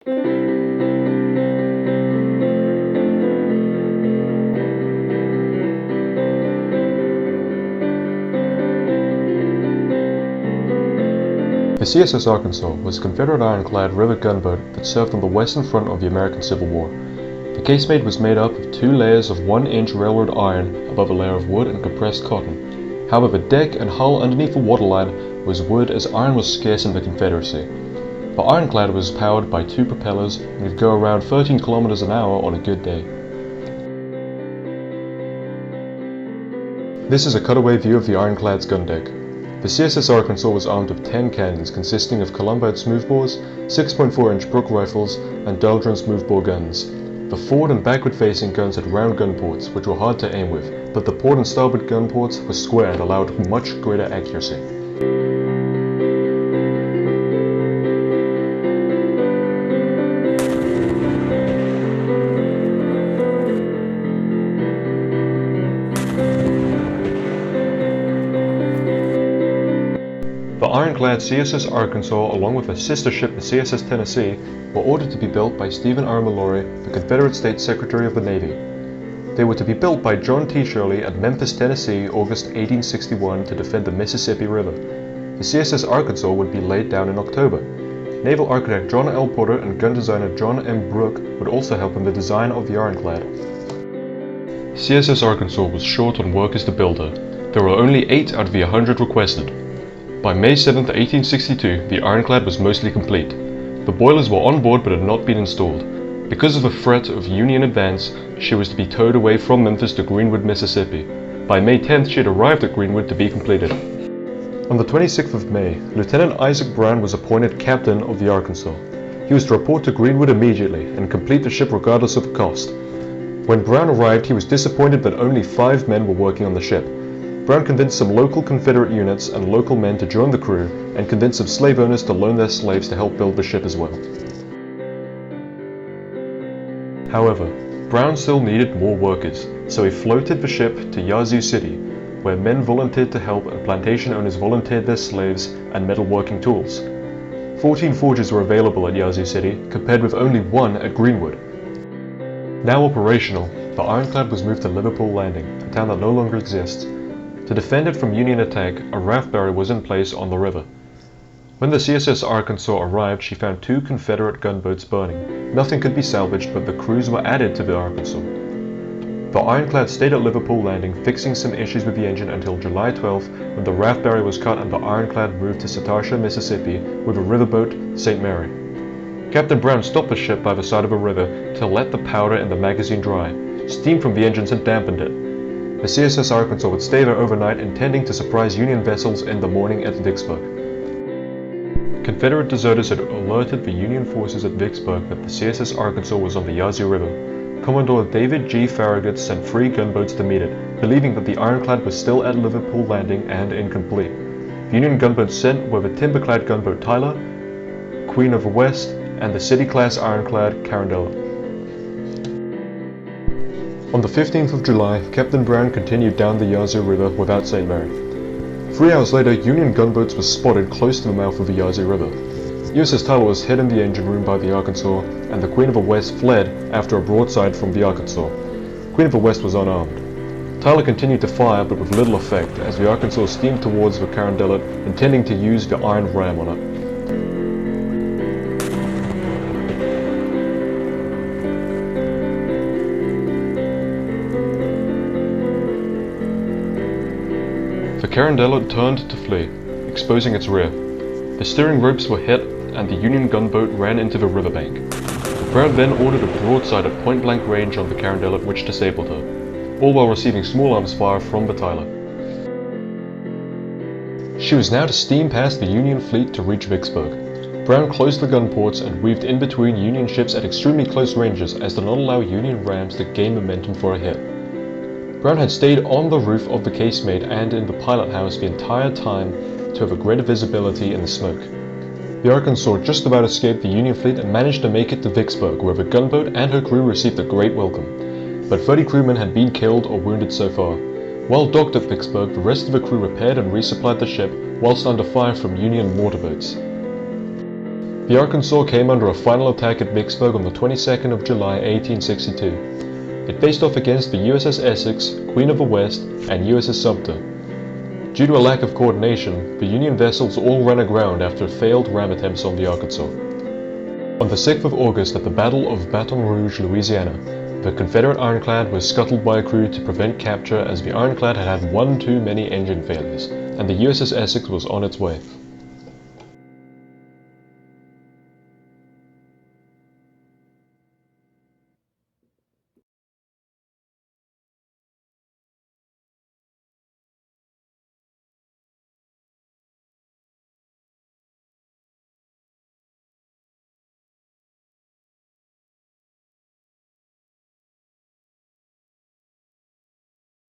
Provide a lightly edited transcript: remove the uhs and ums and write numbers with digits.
The CSS Arkansas was a Confederate ironclad river gunboat that served on the western front of the American Civil War. The casemate was made up of 2 layers of 1-inch railroad iron above a layer of wood and compressed cotton. However, deck and hull underneath the waterline was wood, as iron was scarce in the Confederacy. The ironclad was powered by 2 propellers and could go around 13 kilometers an hour on a good day. This is a cutaway view of the ironclad's gun deck. The CSS Arkansas was armed with 10 cannons consisting of Columbite smoothbores, 6.4-inch Brooke rifles, and Dahlgren smoothbore guns. The forward and backward-facing guns had round gun ports, which were hard to aim with, but the port and starboard gun ports were square and allowed much greater accuracy. The ironclad CSS Arkansas, along with a sister ship, the CSS Tennessee, were ordered to be built by Stephen R. Mallory, the Confederate States Secretary of the Navy. They were to be built by John T. Shirley at Memphis, Tennessee, August 1861, to defend the Mississippi River. The CSS Arkansas would be laid down in October. Naval architect John L. Porter and gun designer John M. Brooke would also help in the design of the ironclad. CSS Arkansas was short on workers to build her. There were only 8 out of the 100 requested. By May 7, 1862, the ironclad was mostly complete. The boilers were on board but had not been installed. Because of the threat of Union advance, she was to be towed away from Memphis to Greenwood, Mississippi. By May 10th, she had arrived at Greenwood to be completed. On the 26th of May, Lieutenant Isaac Brown was appointed captain of the Arkansas. He was to report to Greenwood immediately and complete the ship regardless of cost. When Brown arrived, he was disappointed that only 5 men were working on the ship. Brown convinced some local Confederate units and local men to join the crew, and convinced some slave owners to loan their slaves to help build the ship as well. However, Brown still needed more workers, so he floated the ship to Yazoo City, where men volunteered to help and plantation owners volunteered their slaves and metalworking tools. 14 forges were available at Yazoo City, compared with only 1 at Greenwood. Now operational, the ironclad was moved to Liverpool Landing, a town that no longer exists. To defend it from Union attack, a raft barrier was in place on the river. When the CSS Arkansas arrived, she found 2 Confederate gunboats burning. Nothing could be salvaged, but the crews were added to the Arkansas. The ironclad stayed at Liverpool Landing, fixing some issues with the engine until July 12th, when the raft barrier was cut and the ironclad moved to Satasha, Mississippi, with a riverboat, St. Mary. Captain Brown stopped the ship by the side of a river to let the powder in the magazine dry. Steam from the engines had dampened it. The CSS Arkansas would stay there overnight, intending to surprise Union vessels in the morning at Vicksburg. Confederate deserters had alerted the Union forces at Vicksburg that the CSS Arkansas was on the Yazoo River. Commodore David G. Farragut sent 3 gunboats to meet it, believing that the ironclad was still at Liverpool Landing and incomplete. The Union gunboats sent were the timber-clad gunboat Tyler, Queen of the West, and the city-class ironclad Carandella. On the 15th of July, Captain Brown continued down the Yazoo River without St. Mary. 3 hours later, Union gunboats were spotted close to the mouth of the Yazoo River. USS Tyler was hid in the engine room by the Arkansas, and the Queen of the West fled after a broadside from the Arkansas. Queen of the West was unarmed. Tyler continued to fire, but with little effect, as the Arkansas steamed towards the Carandella, intending to use the iron ram on it. The Carandella turned to flee, exposing its rear. The steering ropes were hit and the Union gunboat ran into the riverbank. Brown then ordered a broadside at point-blank range on the Carandella, which disabled her, all while receiving small arms fire from the Tyler. She was now to steam past the Union fleet to reach Vicksburg. Brown closed the gun ports and weaved in between Union ships at extremely close ranges as to not allow Union rams to gain momentum for a hit. Brown had stayed on the roof of the casemate and in the pilot house the entire time to have a greater visibility in the smoke. The Arkansas just about escaped the Union fleet and managed to make it to Vicksburg, where the gunboat and her crew received a great welcome. But 30 crewmen had been killed or wounded so far. While docked at Vicksburg, the rest of the crew repaired and resupplied the ship whilst under fire from Union mortar boats. The Arkansas came under a final attack at Vicksburg on the 22nd of July 1862. It faced off against the USS Essex, Queen of the West, and USS Sumter. Due to a lack of coordination, the Union vessels all ran aground after failed ram attempts on the Arkansas. On the 6th of August at the Battle of Baton Rouge, Louisiana, the Confederate ironclad was scuttled by a crew to prevent capture as the ironclad had had one too many engine failures, and the USS Essex was on its way.